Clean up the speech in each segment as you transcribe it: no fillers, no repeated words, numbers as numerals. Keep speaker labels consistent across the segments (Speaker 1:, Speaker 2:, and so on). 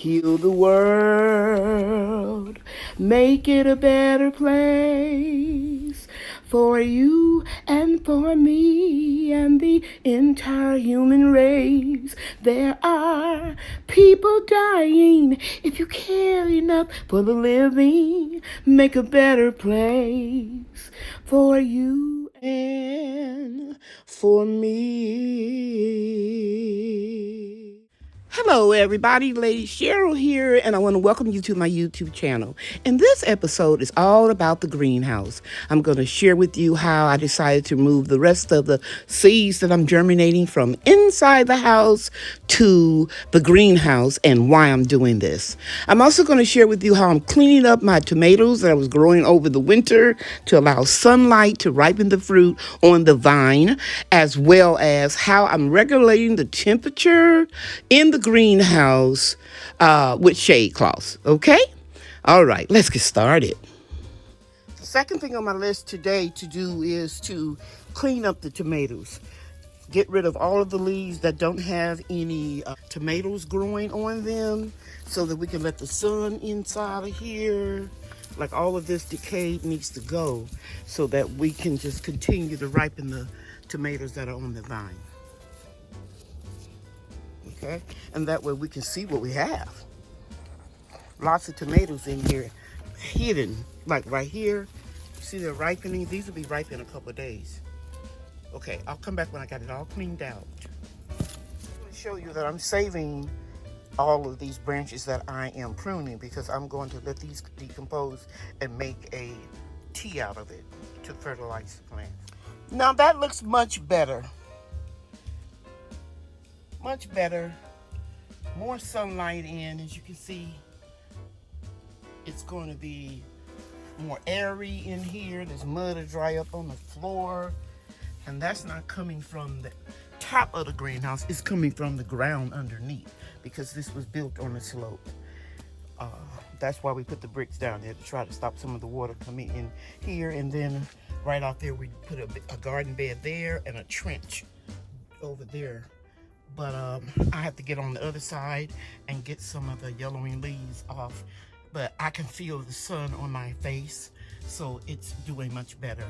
Speaker 1: Heal the world, make it a better place for you and for me and the entire human race. There are people dying. If you care enough for the living, make a better place for you and for me. Hello everybody, Lady Cheryl here, and I want to welcome you to my YouTube channel. And this episode is all about the greenhouse. I'm going to share with you how I decided to move the rest of the seeds that I'm germinating from inside the house to the greenhouse and why I'm doing this. I'm also going to share with you how I'm cleaning up my tomatoes that I was growing over the winter to allow sunlight to ripen the fruit on the vine, as well as how I'm regulating the temperature in the greenhouse with shade cloths. Okay? All right, let's get started. The second thing on my list today to do is to clean up the tomatoes. Get rid of all of the leaves that don't have any tomatoes growing on them so that we can let the sun inside of here. Like all of this decay needs to go so that we can just continue to ripen the tomatoes that are on the vine. Okay, and that way we can see what we have. Lots of tomatoes in here hidden, like right here. See, they're ripening. These will be ripe in a couple of days. Okay, I'll come back when I got it all cleaned out. I'm going to show you that I'm saving all of these branches that I am pruning because I'm going to let these decompose and make a tea out of it to fertilize the plant. Now that looks much better. Much better. More sunlight in, as you can see. It's going to be more airy in here. There's mud to dry up on the floor. And that's not coming from the top of the greenhouse. It's coming from the ground underneath because this was built on a slope. That's why we put the bricks down there to try to stop some of the water coming in here. And then right out there, we put a garden bed there and a trench over there. But I have to get on the other side and get some of the yellowing leaves off. But I can feel the sun on my face, so it's doing much better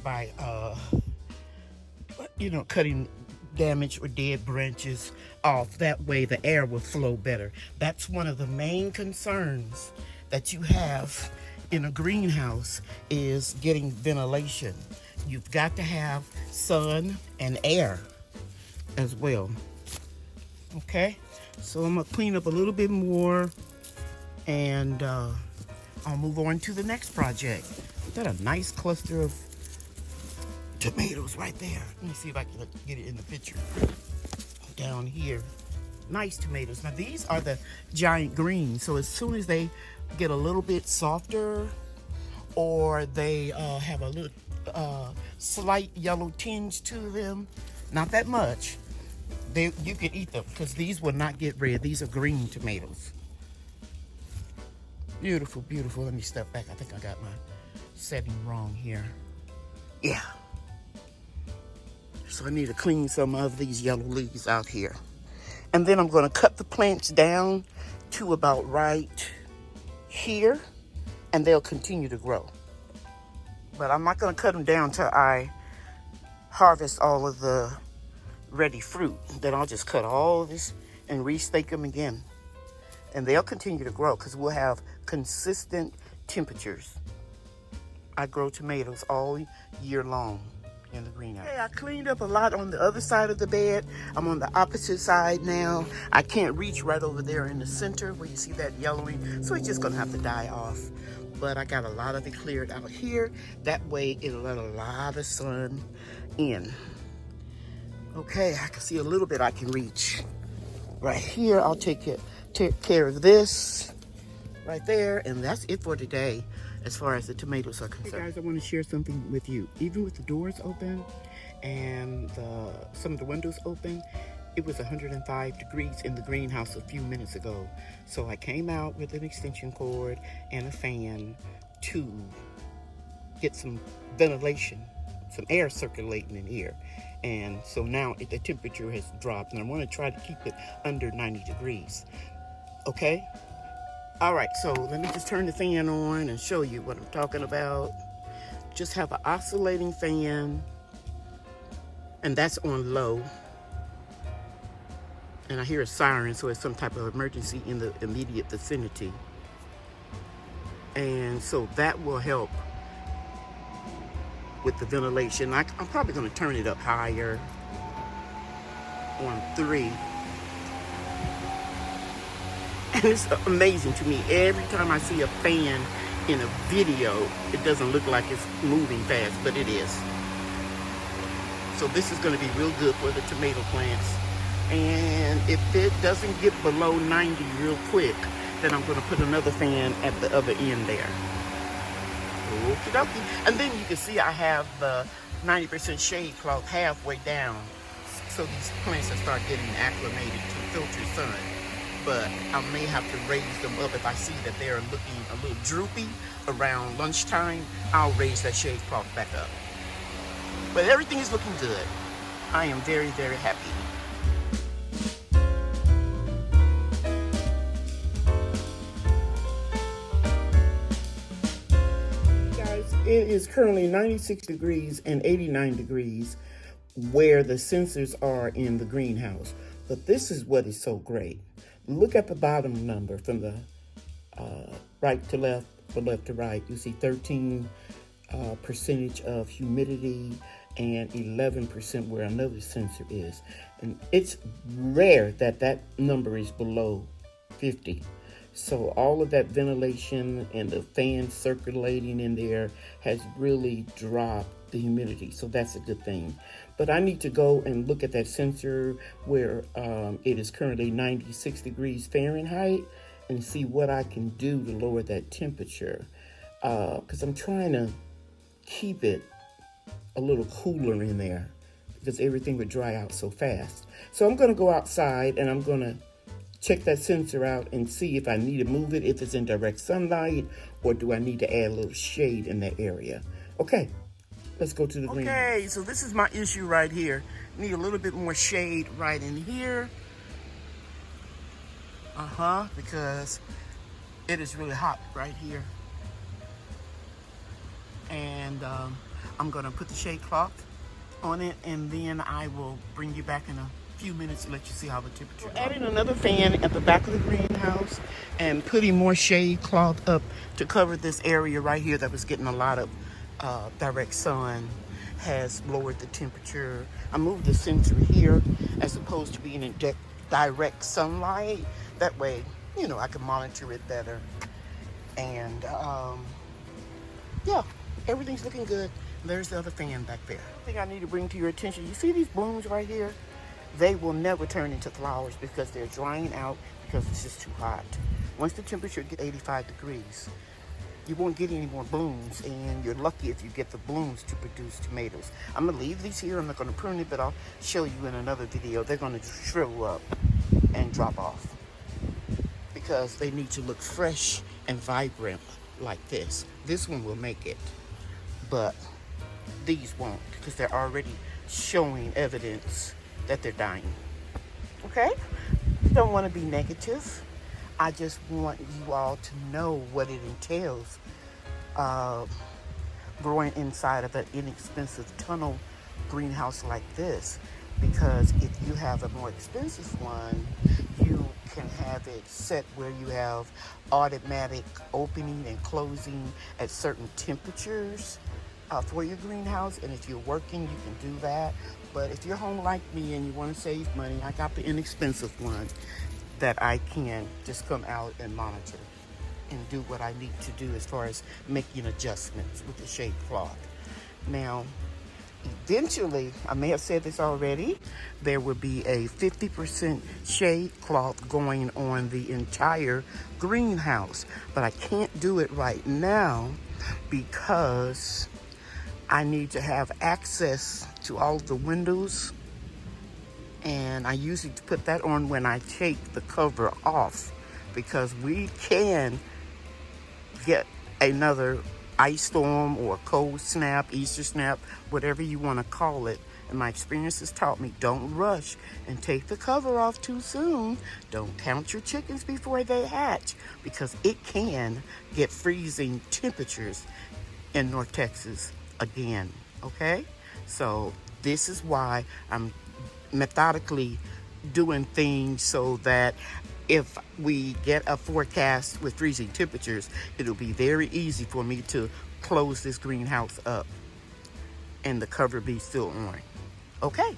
Speaker 1: by, cutting damaged or dead branches off. That way the air will flow better. That's one of the main concerns that you have in a greenhouse is getting ventilation. You've got to have sun and air as well. Okay, so I'm gonna clean up a little bit more and I'll move on to the next project. Got a nice cluster of tomatoes right there. Let me see if I can get it in the picture. Down here, nice tomatoes. Now these are the giant greens, so as soon as they get a little bit softer or they have a little slight yellow tinge to them, not that much, you can eat them because these will not get red. These are green tomatoes. Beautiful, beautiful. Let me step back. I think I got my setting wrong here. Yeah. So I need to clean some of these yellow leaves out here. And then I'm going to cut the plants down to about right here, and they'll continue to grow. But I'm not going to cut them down till I harvest all of the ready fruit. Then I'll just cut all of this and restake them again. And they'll continue to grow because we'll have consistent temperatures. I grow tomatoes all year long in the greenhouse. Okay, I cleaned up a lot on the other side of the bed. I'm on the opposite side now. I can't reach right over there in the center where you see that yellowing, so it's just gonna have to die off. But I got a lot of it cleared out here. That way it'll let a lot of sun in. Okay, I can see a little bit I can reach. Right here, I'll take care of this right there, and that's it for today as far as the tomatoes are concerned. Hey guys, I want to share something with you. Even with the doors open and some of the windows open, it was 105 degrees in the greenhouse a few minutes ago. So I came out with an extension cord and a fan to get some ventilation, some air circulating in here. And so now the temperature has dropped, and I want to try to keep it under 90 degrees. Okay? All right, so let me just turn the fan on and show you what I'm talking about. Just have an oscillating fan, and that's on low. And I hear a siren, so it's some type of emergency in the immediate vicinity. And so that will help with the ventilation. I'm probably going to turn it up higher on 3. And it's amazing to me. Every time I see a fan in a video, it doesn't look like it's moving fast, but it is. So this is going to be real good for the tomato plants. And if it doesn't get below 90 real quick, then I'm going to put another fan at the other end there. Okie dokie. And then you can see I have the 90% shade cloth halfway down. So these plants will start getting acclimated to filtered sun. But I may have to raise them up if I see that they're looking a little droopy around lunchtime. I'll raise that shade cloth back up. But everything is looking good. I am very, very happy. Guys, it is currently 96 degrees and 89 degrees where the sensors are in the greenhouse. But this is what is so great. Look at the bottom number from the right to left or left to right. You see 13 percentage of humidity and 11% where another sensor is. And it's rare that that number is below 50. So all of that ventilation and the fan circulating in there has really dropped the humidity. So that's a good thing. But I need to go and look at that sensor where it is currently 96 degrees Fahrenheit and see what I can do to lower that temperature. Because I'm trying to keep it a little cooler in there because everything would dry out so fast. So I'm going to go outside and I'm going to check that sensor out and see if I need to move it, if it's in direct sunlight, or do I need to add a little shade in that area. Okay, let's go to the green. Okay, so this is my issue right here. Need a little bit more shade right in here. Because it is really hot right here. And I'm gonna put the shade cloth on it, and then I will bring you back in a few minutes to let you see how the temperature is. Adding another fan at the back of the greenhouse and putting more shade cloth up to cover this area right here that was getting a lot of direct sun has lowered the temperature. I moved the sensor here as opposed to being in direct sunlight. That way, you know, I can monitor it better. And yeah, everything's looking good. There's the other fan back there. The thing I need to bring to your attention, you see these blooms right here? They will never turn into flowers because they're drying out because it's just too hot. Once the temperature gets 85 degrees, you won't get any more blooms, and you're lucky if you get the blooms to produce tomatoes. I'm gonna leave these here. I'm not gonna prune it, but I'll show you in another video. They're gonna shrivel up and drop off because they need to look fresh and vibrant like this. This one will make it, but these won't because they're already showing evidence that they're dying. Okay? Don't want to be negative. I just want you all to know what it entails growing inside of an inexpensive tunnel greenhouse like this. Because if you have a more expensive one, you can have it set where you have automatic opening and closing at certain temperatures for your greenhouse. And if you're working, you can do that. But if you're home like me and you want to save money, I got the inexpensive one that I can just come out and monitor and do what I need to do as far as making adjustments with the shade cloth. Now, eventually, I may have said this already, there will be a 50% shade cloth going on the entire greenhouse. But I can't do it right now because I need to have access to all the windows, and I usually put that on when I take the cover off because we can get another ice storm or cold snap, Easter snap, whatever you want to call it, And my experience has taught me, don't rush and take the cover off too soon. Don't count your chickens before they hatch, because it can get freezing temperatures in North Texas again, okay? So this is why I'm methodically doing things so that if we get a forecast with freezing temperatures, it'll be very easy for me to close this greenhouse up and the cover be still on. Okay,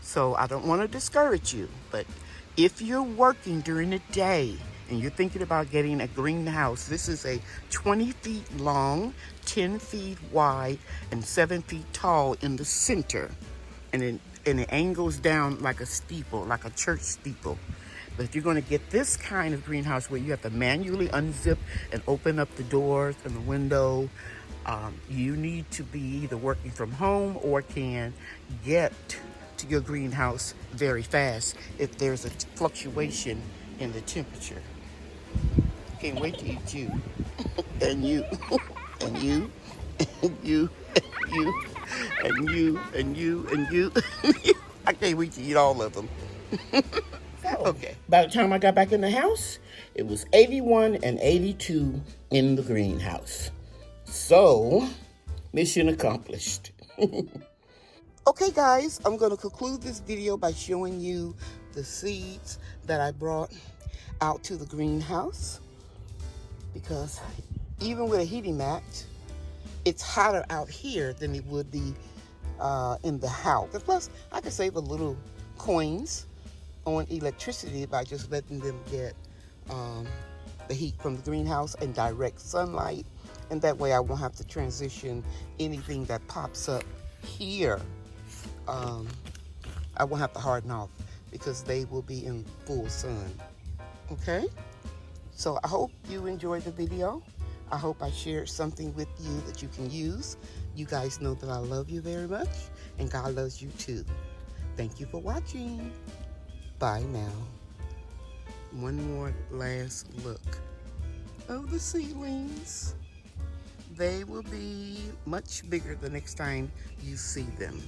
Speaker 1: so I don't want to discourage you, but if you're working during the day and you're thinking about getting a greenhouse, this is a 20 feet long, 10 feet wide, and 7 feet tall in the center. And it angles down like a steeple, like a church steeple. But if you're going to get this kind of greenhouse where you have to manually unzip and open up the doors and the window, you need to be either working from home or can get to your greenhouse very fast if there's a fluctuation in the temperature. Can't wait to eat you and you and you and you and you and you and you and you. I can't wait to eat all of them. Okay. By the time I got back in the house, it was 81 and 82 in the greenhouse. So, mission accomplished. Okay, guys, I'm going to conclude this video by showing you the seeds that I brought out to the greenhouse, because even with a heating mat, it's hotter out here than it would be in the house. And plus, I could save a little coins on electricity by just letting them get the heat from the greenhouse and direct sunlight, and that way I won't have to transition anything that pops up here. I won't have to harden off because they will be in full sun. Okay, so I hope you enjoyed the video. I hope I shared something with you that you can use. You guys know that I love you very much, and God loves you too. Thank you for watching. Bye now. One more last look of the seedlings. They will be much bigger the next time you see them.